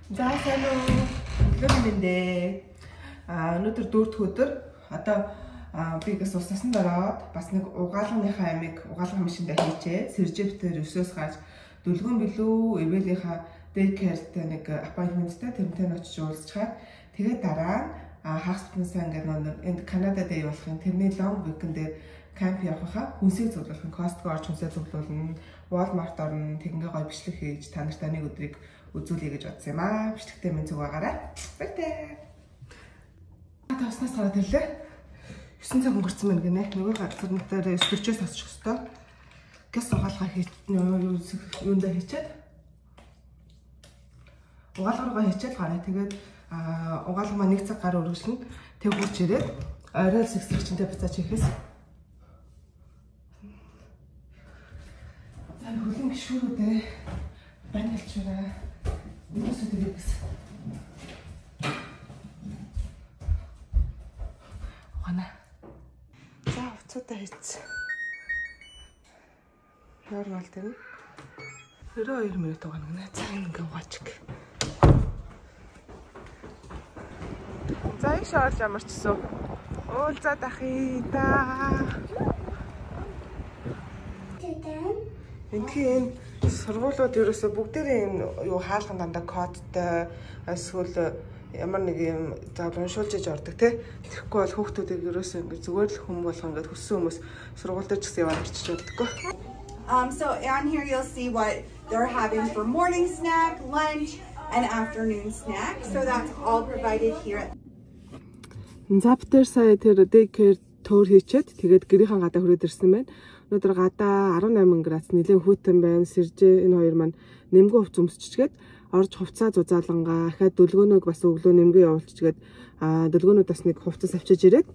За сайн уу. Өнөөдөр өнөөдөр 4-р өдөр. Одоо би гээс уснасан дараад бас нэг угаалганыхаа амиг угаалгын машиндаа хийчээ. Сэрживтэр 9-өөс гарч дүлгэн билүү эвэлийнхаа дэйкертэй нэг аппоинтменттэй тэрнтэй очиж уулзчаад тэгээд дараа хагас бүтэнсээ ингээд энд Канадад явуулахын тэрний long weekend дээр камп явахаа хүнсээ цуглуулах, Costco орж хүнсээ цуглуулна, Walmart орно, тэгнгээ гой бичлэг хийж та нартай нэг өдрийг үзүүлье гэж бодсон юм аа. Бичлэгтэй минь зүг байгаарай. Баяртай. Тааснаас гараад ирлээ. 9 цаг өнгөрцөн байна гинэ. Нөгөө газар нутаараа өсгөрчөөс асчих хөстөө. Гэс угаалгаа юундаа хийчихэд. Угаалгаагаа хийчихэд гараа. Тэгээд угаалгаа 1 цаг гар өргөжлөн тэг хурж ирээд орой сэгсэгчэнтэй буцаач хийхээс. За хөлн гişүүрүүдээ бань хэлчихвээ. Нүсүүд ирээс. Ухана. За хувцуудаа хийц. Нормал тийм. 92 минут угаана гэнэ. За ингээ угаачих. За их шаарж амарчсан. Уулзаад ахи та. Энтхийн сургуулиуд ерөөсө бүгдээрээ юм юу хаалган дандаа кодтой эсвэл ямар нэг юм уншуулж иж ордог тий. Тэгэхгүй бол хүүхдүүдийг ерөөсө ингэ зүгээр л хүм болгоо ингэ хөссөн хүмүүс сургууль дээр ч гэсэн яваад ирчих чаддаггүй. So on here you'll see what they're having for morning snack, lunch, and afternoon snack. So that's all provided here. Заптер сая тэр дэйкер туур хийчээд тэгээд гэрийнхэн гадаа хүрээд ирсэн байна. Өнөөдөр гадаа 18 градус нэлээд хүйтэн байна. Сэржээ энэ хоёр маань нэмгэн хувц өмсчихэд орж хувцаа зузаалангаа ахаад дөлгөөнөөг бас өглөө нэмгэн явуулчихгээд дөлгөөнүүд бас нэг хувцас авчиж ирээд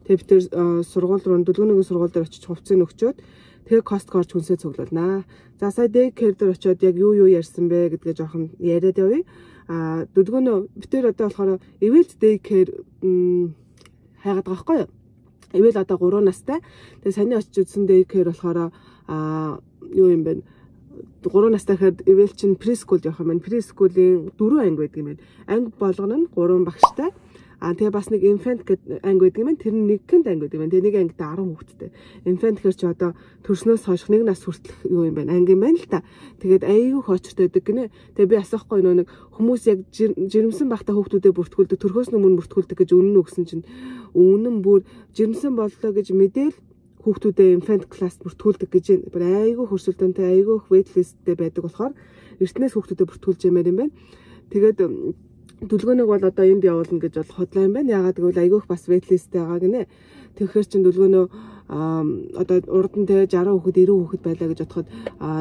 тэгээд бид тэр сургууль руу дөлгөөнөөгийн сургууль дээр очиж хувцсыг өгчөөд тэгээд Costco орж хүнсээ цуглуулнаа. За сая дэйкер дээр очиод яг юу ярьсан бэ гэдгээ жоохон яриад явъя. Дөлгөөнөө бид тэр одоо болохоор эвэл дэйкер хайгаад байгаа байхгүй юу? Эвэл одоо 3 настай. Тэгээ саний очиж үзсэн дэйкер болохоор юу юм бэ? 3 настай гэхэд эвэл чинь прескул явах юм байна. Прескулийн 4 анги байдаг юм байна. Анги болгоно нь 3 багштай. Тэгээ бас нэг infant гэдэг анги байдаг юм байна. Тэр нь нэгхэнд анги байдаг юм байна. Тэгээ нэг ангид 10 хүүхэдтэй. Infant гэхэр чи одоо төрснөөс хойш 1 нас хүртэлх юу юм байна? Анги юм байна л та. Тэгээд аяйгүй хоочтой байдаг гинэ. Тэгээ би асуухгүй нэг хүмүүс яг жирэмсэн бахта хүүхдүүдэд бүртгүүлдэг, төрхөөс өмнө бүртгүүлдэг гэж үнэн өгсөн чинь үнэн бүр жирэмсэн боллоо гэж мэдээл хүүхдүүдэд infant class бүртгүүлдэг гэж бүр аяйгүй хөрсөлдөөнтэй аяйгүй waitlistтэй байдаг болохоор эртнээс хүүхдүүдэд бүртгүүлж ямаар юм байна. Тэгээд дүлгөөнийг бол одоо энд явуулна гэж бол хотлоо юм байна. Ягаад гэвэл айгүйх бас waitlistтэй байгаа гинэ. Тэгэхээр чин дүлгөөнөө одоо урд нь те 60 хүүхэд 90 хүүхэд байлаа гэж бодоход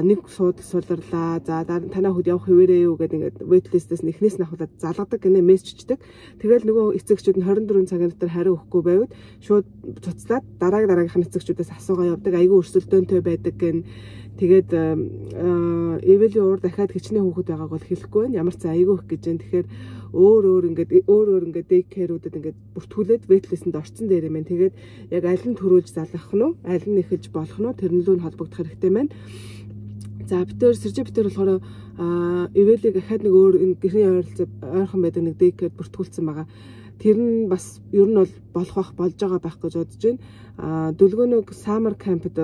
нэг сууларлаа. За танаа хүүхэд явах хэвээрээ юу гэдэг ингээд waitlist-ээс эхнээс нь ахуулаад залгадаг гинэ мессежчдэг. Тэгэл нөгөө эцэгчүүд нь 24 цагийн дотор хариу өгөхгүй байвал шууд цуцлаад дараагийнхын эцэгчүүдээс асуугаа явдаг. Айгүй өрсөлдөөнтэй байдаг гэн. Тэгээд эвэлийн уур дахиад хичнээн хүүхэд байгааг бол хэлэхгүй байна. Ямар ч айгүй их гэж байна. Тэгэхээр өөр ингээд дэйкерүүдэд ингээд бүртгүүлээд waitlist-энд орцсон дээр юм байна. Тэгээд яг аль нь төрүүлж залгах нь уу, аль нь эхэлж болох нь уу тэрнлүү нь холбогдох хэрэгтэй байна. За битэр сэржээ болохоор эвэлийг дахиад нэг өөр энэ гэрийн ойрхон байдаг нэг дэйкер бүртгүүлсэн байгаа. Тэр нь бас ер нь бол болох болж байгаа байх гэж бодож байна. Дүлгөөнөг summer camp-д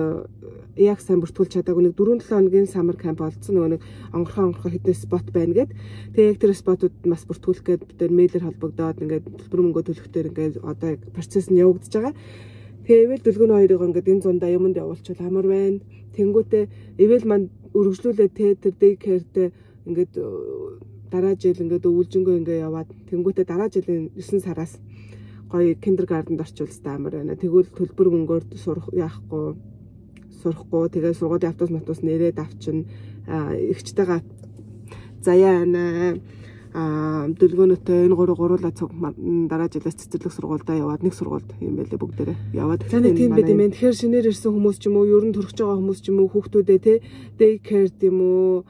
яг сайн бүртгүүлж чадаагүй нэг 4-7 хоногийн summer camp олдсон нөгөө нэг онгорхон хэдэн спот байна гэд. Тэгээ яг тэр спотууд бас бүртгүүлэх гээд бид мэйлэр холбогдоод ингээд төлбөр мөнгө төлөхтөр ингээд одоо процесс нь явагдаж байгаа. Тэгээ эвэл дүлгөөнө хоёрыг ингээд энэ зундаа юмд явуулчихвал амар байна. Тэнгүүтээ эвэл манд өргөжлүүлээ тэр дэйкертэй ингээд дараа жил ингээд өвлжөнгөө ингээд яваад тэнгүүтээ дараа жилийн 9 сараас гоё киндергарденд орчуулсан амар байна. Тэгвэл төлбөр мөнгөөр сурахгүй тэгээ сургуулийн автобус нэрээд авчин ихчтэйгээ заяа байна. Дүлгөөнөтэй энэ гурлаа цог дараа жилээс цэцэрлэг сургуультай яваад нэг сургуульд юм байлээ бүгдээрээ яваад. Таны тийм байд юм. Тэгэхээр шинээр ирсэн хүмүүс ч юм уу, ер нь төрөж байгаа хүмүүс ч юм уу, хүүхдүүдээ те daycare юм уу,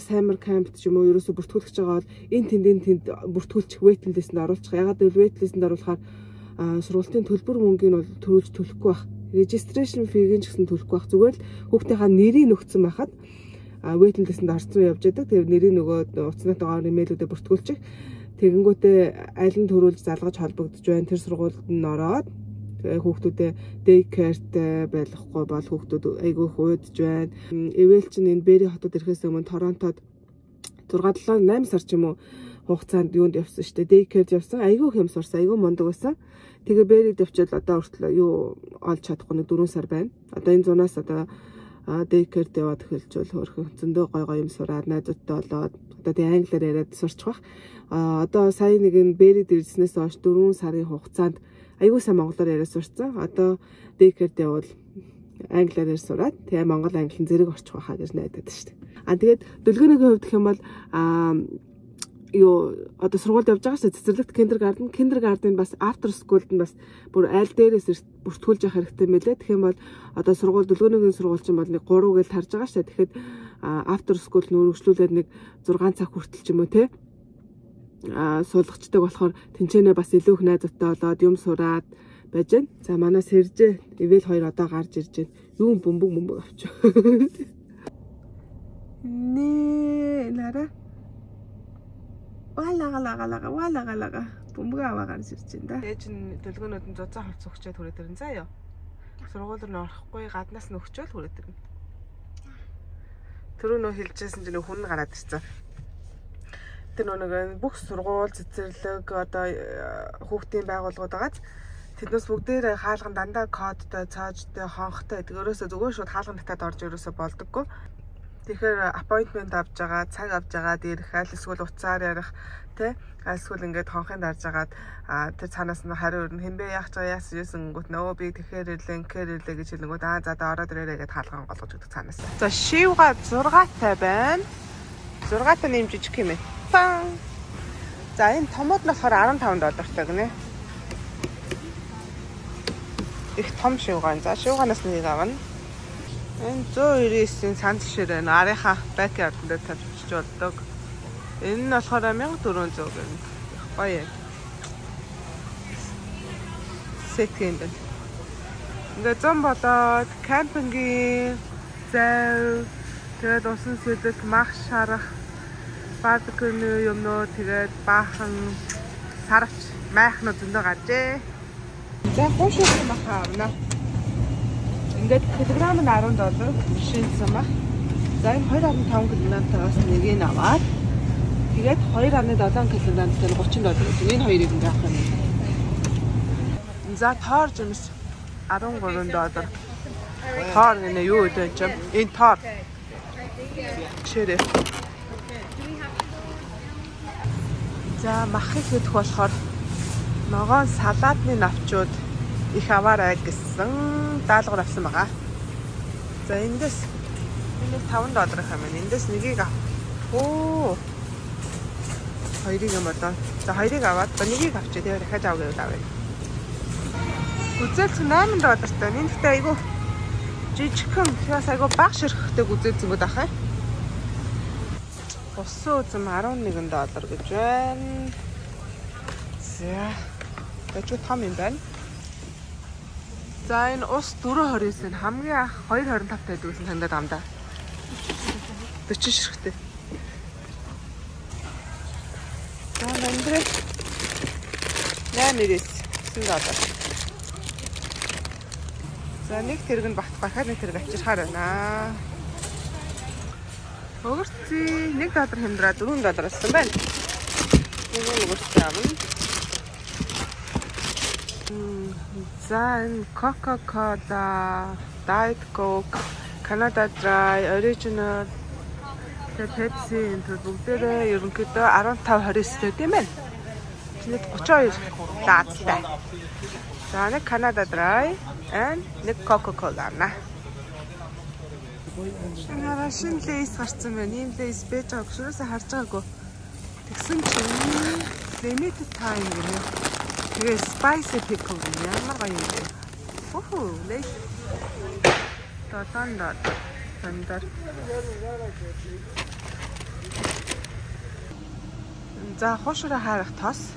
summer camp ч юм уу ерөөсө бүртгүүлж байгаа бол энэ тэнд бүртгүүлчих waitlist-энд оруулчих. Ягаад гэвэл waitlist-энд оруулахаар сургуулийн төлбөр мөнгөний бол төрүүлж төлөхгүй байх. Registration fee-г ч гэсэн төлөхгүй байх. Зүгээр л хүүхдийнхаа нэрийг нөгцөн байхад waiting-листэнд орсон явж байдаг. Тэр нэрийг нөгөө утаснатайгаар имэйлүүдэд бүртгүүлчих. Тэгэнгүүтээ аль нь төрүүлж залгаж холбогдож байна. Тэр сургуульд нь ороод хүүхдүүдээ daycare-т байлгахгүй бол хүүхдүүд айгүй хуудж байна. Эвэл чинь энэ Бэри хотод ирэхээс өмнө Торонтод 6-7-8 сар ч юм уу хугацаанд юунд явсан шүү дээ. Daycare-д явсан. Айгүй хэм сурсан. Айгүй мундаг байсан. Тэгээ Бэрид явчаад одоо хүртэл юу олж чадахгүй нэг 4 сар байна. Одоо энэ зунаас одоо daycare-д яваад эхэлжүүл хөрхөн зөндөө гой юм сураад найзуудтай болоод одоо тэг англиар яриад сурчих бах. Одоо сая нэг энэ Бэрид ирснээс хойш 4 сарын хугацаанд айгүй сайн монголоор яриад сурцсан. Одоо daycare-д явбал англиар ярьж сураад тэгээ монгол англин зэрэг орчих байхаа гэж найдаад шүү дээ. Тэгээд дэлгөөний хувьд гэх юм бол одоо сургуульд явж байгаа шүү дээ. Цэцэрлэгт kindergarten бас after school-д нь бас бүр аль дээрээс бүртгүүлж явах хэрэгтэй мэлээ. Тэгэх юм бол одоо сургууль дэлгөөний сургууль чинь бол нэг 3 гэж тарж байгаа шүү дээ. Тэгэхэд after school нь өргөжлүүлээд нэг 6 цаг хүртэл ч юм уу те суулгачдаг болохоор тэнцэнэ бас илүү их найзуудтай болоод юм сураад байж гэн. За манай Сэржээ Эвэл 2 одоо гарч ирж байна. Юу бөмбөг авчих. Нэ нара Валага бөмбөг аваа гарч ирж байна да. Ээж нь дэлгөөнүүд нь зузаан хувц өгчөөд хүрээд ирэн заа ёо. Сургууль руу орохгүй гаднаас нь өгчөөл хүрээд ирнэ. Түрүү нөө хэлжсэн чинь хүн гараад ирсэн. Тэр нэг бүх сургууль цэцэрлэг одоо хүүхдийн байгууллагууд байгааз тэднээс бүгдээр хаалган дандаа кодтой, цаажтай, хонхтой гэдгээрөөсөө зүгээр шууд хаалган татаад орж ирөөсөө болдоггүй. Тэгэхээр appointment авч байгаа, цаг авч байгаа дээрх аль эсвэл уцаар ярих тий эсвэл ингээд хонхын дарж агаад тэр цаанаас нь хариу өрнө хэмбэ яах байгаа яасан гүт нөө би тэгэхээр ирлээ гэж хэлэнгүүт за одоо ороод ирээрэй гэд хаалган голгож өгдөг цаанаас. За шивга 6-тай байна. 6-тай нэм жижиг юм ээ. За энэ томууд нь болохоор $15 гинэ. Их том шивгаан. За шивгаанаас нэг авна. Энэ 199-ийн цан тишээр байна. Арийнхаа backyard дээр тавьчих болдог. Энэ нь болохоор 1400 гэнэ. Гоё юм. Секэнд. Ингээ зам болоод кампингийн зав тэгээд усан сэдэл мах шарах барбекюны юмнууд тэгээд баахан сарвч майхнууд зөндөө гарчээ. За хуушаа мах авна. Ингээд килограмм нь $10 шинсэн мах. За энэ 2.5 кг-таас нэгийг аваад тэгээд 2.7 кг-тай $30 гэж энэ хоёрыг ингээ авах юм. За тоор жимс $13. Тоор гэнэ юу вэ ч юм. Энэ тоор. Ширээ. За махыг хөдөх болохоор ногоон салаадны навчууд их аваарай гэсэн даалгавар авсан байгаа. За эндээс энэ $5 их юм. Эндээс нэгийг ав. Оо. Хоёрыг юм болоо. За хоёрыг аваад нэгийг авчээ. Тэгээд дахиад авах гэвэл авъя. Гүзээлч $8-тай. Энэ ихтэй айгу жижигхэн бас айгу бага ширхэгтэй гүзээлцэнгүүд ахаа. Усан үзэм $11 гэж байна. За. Тэчүү том юм байна. За энэ ус 4.29 нь хамгийн анх 2.25 тайд үзсэн тандад амдаа. 40 ширхтэй. За нэмдрээ. $8.99. За нэг тэрэг нь батхгүй хаад нэг тэрэг авчирхаар байна. Өгөрцөө $1 хэмдраа $4 болсон байна. Энэ өгөрцөө авна. За энэ Coca-Cola, Diet Coke, Canada Dry, Original, Pepsi энэ бүгдээрээ ерөнхийдөө 15-29 тийм байна. Чиний 32 лаацтай. За нэг Canada Dry and нэг Coca-Cola на. Шинэ шин лейс гарсан байна. Ийм лейс байж байгааг шүүрээсээ харж байгаагүй. Тэгсэн чинь limited time гэнэ. Тэгээ spicy pickle ямар гоё юм бэ? Оо лейс. $7. Сандар. За хуушраа харах тос.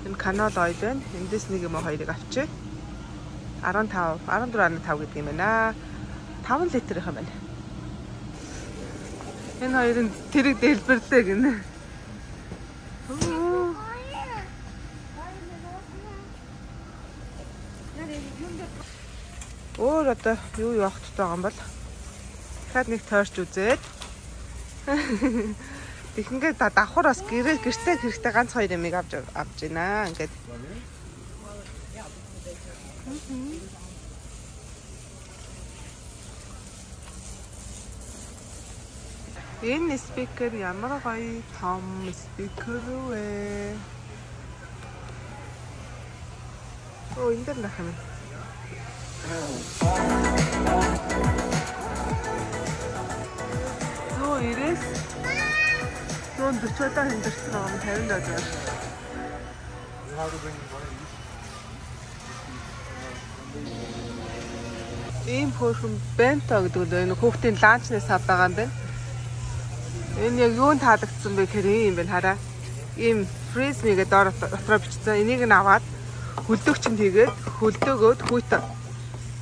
Энэ канол ойл байна. Эндээс нэг юм хоёрыг авчээ. 14.5 гэдэг юм байна. 5 литр их юм байна. Энэ хоёрын тэрэг дэлбэртэй гинэ. Өөр одоо юу явах хэрэгтэй байгаа юм бол дахиад нэг тойрч үзээд их ингээд давхар бас гэртээ хэрэгтэй ганц хоёр ямиг авч байна. Ингээд энэ спикер ямар гоё том спикер вэ? Оо энэ дэр нах юм. Зөө ирээс 140-аад хэмжигдсэн байгаа юм 50 доллар. Ийм хөөрхөн бенто гэдэг нь энэ хүүхдийн ланчнаас авдаг байгаа юм байна. Энэ яг юунд таалагдсан бэ гэхээр юм байна хараа. Ийм фризми гэдэг дотроо бичсэн. Энийг нь аваад хөлдөөгчөнд хийгээд хөлдөөгөөд хүүт.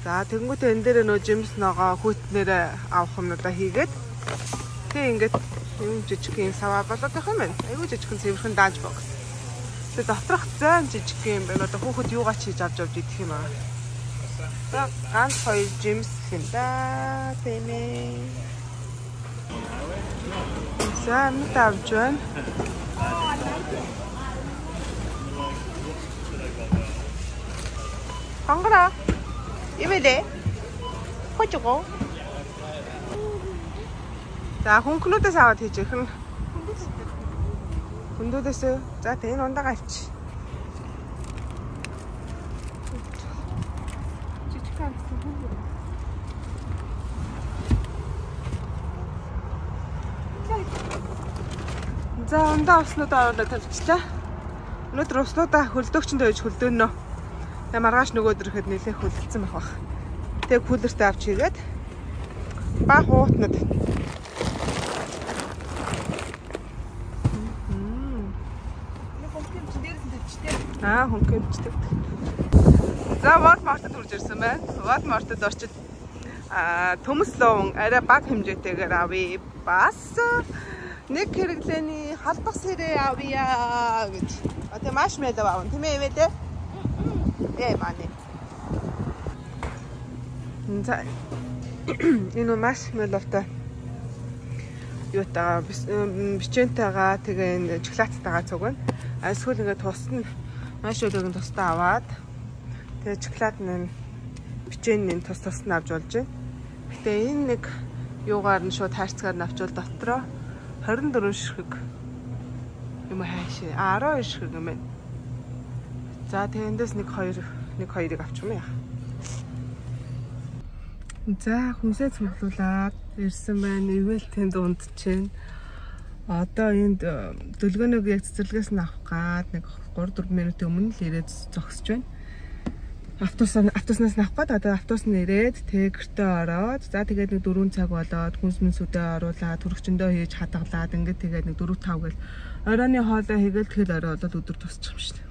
За тэнгуүтээ энэ дээр нөө жимс ногоо хүүтнэрээ авах юмудаа хийгээд тэг ингээд юм жижиг юм саваа болоод байх юм байна. Айгуу жижигхэн цэвэрхэн дааж бокс. Тэг доторх зайн жижиг юм байна. Одоо хүүхэд юугаа ч хийж авч идэх юм аа. За ганц хоёр жимс юм да. Тэмээ. За мэт авч байна. Хонгороо. Имэдэ. Хочоо. За хөнгөнүүдээс аваад хийж ирэх нь. Хөндүүдээс за тэ энэ ундаа гарч. За ундаа уснуудаа ороод тавьчихлаа. Өнөөдөр уснуудаа хөлдөөгчөндөө ээж хөлдөөнө. Тэгээ маргааш нөгөөдөр ихэд нэлээд хөлдсөн байх бах. Тэгээ кулертэй авч игээд ба хуутнад хөнгөмчтэй. За Walmart-д хүрч ирсэн байна. Walmart-д орчид төмс ловон арай бага хэмжээтэйгээр авъя. Бас нэг хэрэглээний халдах сэрээ авъя гэж. Одоо маршмеллоу авах тийм ээ вэ? Мане. За энэ маршмеллоутай юутаа бичэнтэйгаа тэгээ энэ шоколадтайгаа цуг байна. Эсвэл ингээд тусна маршмеллоугийн тустай аваад тэгээ шоколад нь бичээний тусна авч болж байна. Гэтэ энэ нэг юугаар нь шууд хайрцгаар нь авчвал дотроо 24 ширхэг юм хаашаа 12 ширхэг юм байна. За тэгээ эндээс нэг хоёрыг авчих юм яа. За хүнсээ цуглуулад ирсэн байна. Ивэл тэнд унтчихээн. Одоо энд дөлгөөнийг яг цэцэрлэгээс нь авах гад нэг 3-4 минутын өмнө л ирээд зогсож байна. Автобуснаас нь авах гад одоо автобус нь ирээд тэгэртээ ороод за тэгээд нэг 4 цаг болоод хүнс мүнсүүдээ оруулаад төрөгчөндөө хийж хадгалаад ингээд тэгээд нэг 4-5 гэл оройны хоолой хийгээл тэгэл орой болоод өдөр тусчих юм шүү дээ.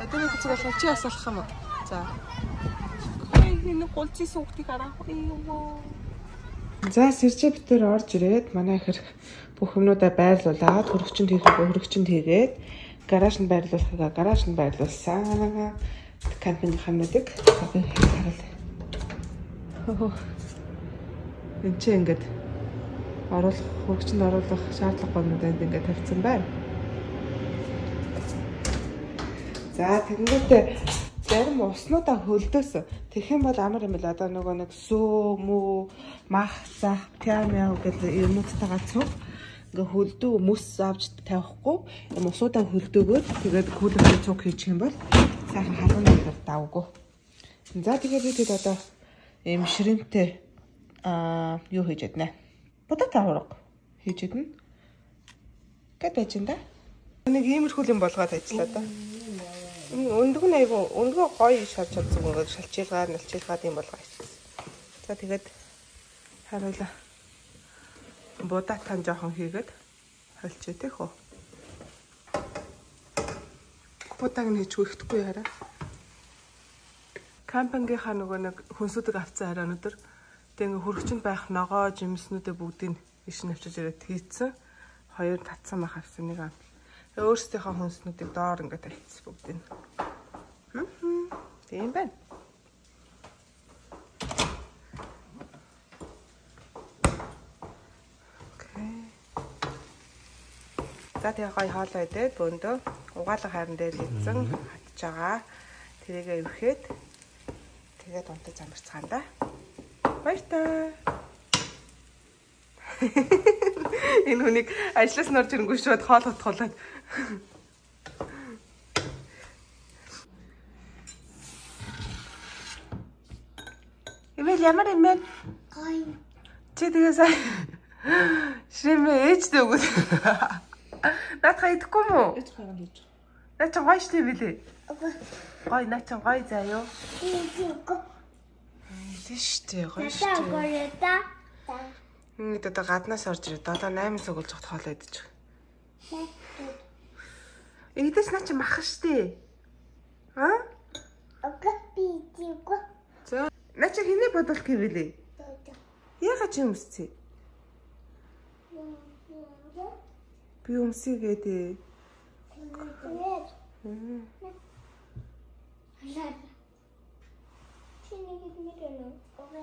Эдгээр хэцүү болох чи асуулах юм уу? За. Энэ голцын сүхтийг арах юм. За сэржээ битэр орж ирээд манай ихэр бүх юмнуудаа байрлуулад хөрөгчөнд хийгээд гараажнд байрлуулахаа гараажнд байрлуулсан. Кампинг хамнуудыг харуулъя. Энд чи ингээд хөрөгчөнд оруулах шаардлагагүй юмнуудад ингээд тавьсан байна. За тэгэнгүүтээ зарим уснуудаа хөлдөөс тэгэх юм бол амар юм л одоо нөгөө нэг сөө мөө мах зах пиамяа гэдэг юмнуудтайгаа цуг ингээ хөлдөө мөс авч тавихгүй юм усуудаа хөлдөөгөөд тэгээд кулертэй цуг хийчих юм бол сайхан халуун дээр давгүй. За тэгээд бид одоо юм ширэмтэй юу хийж яднаа. Будаа тавраг хийж ядна. Гэт ажинда. Нэг иймэрхүү юм болгоод ажиллаа да. Өндөг нь айгу өндгөө гоё шалж чадсан байгаа шалчилгаар налчилгаад юм болгоо. За тэгээд харуулаа. Будатан жоохон хийгээд холчоо тех үү. Будаг нь хийж өгөхгүй хараа. Кампингийнхаа нөгөө нэг хүнсүүдийг авцсан хараа өнөдөр. Гэтэ ингээ хөрөгчөнд байх ногоо жимснүүдээ бүгдийг иш навчиж ирээд хийцэн. 2 татсан мах авсан нэг ам. Тэгээ өөрсдийнхөө хүнснүүдийг доор ингээ тавьчихсан бүгдийг. Тийм байна. За тэгээ гоё хоолой идээд бөөндөө угаалга хайран дээр хийцэн хатж байгаа. Тэрийгээ өвхөөд тэгээд унтаж замарцгаана да. Баяртай. Энэ хүнийг ажлаас норж ирэнгүү шууд хоол хотхолоод. Эмэл ямар эмэл? Гоё. Чи тэгээ сая ширмэ ээжтэй өгөөд. Наатах идэхгүй мүү? Ээж хайган хийж. Наа чи гоё штэ билээ. Ого. Гоё наа чи гоё заяо. Иго. Штэ гоё Тата штэ. гоёда. Ингээд одоо гаднаас орж ирээд 7-8 цуглаж хот хоолоо идэж байгаа. Эдээс наа чи мах штэ. Аа? Ого битиго. За. Наа чи хэний бодолт гэвэлээ? Яагаад чи өмсцээ? Би өмсөйгээд ээ. Чиний гэнэ. Ого.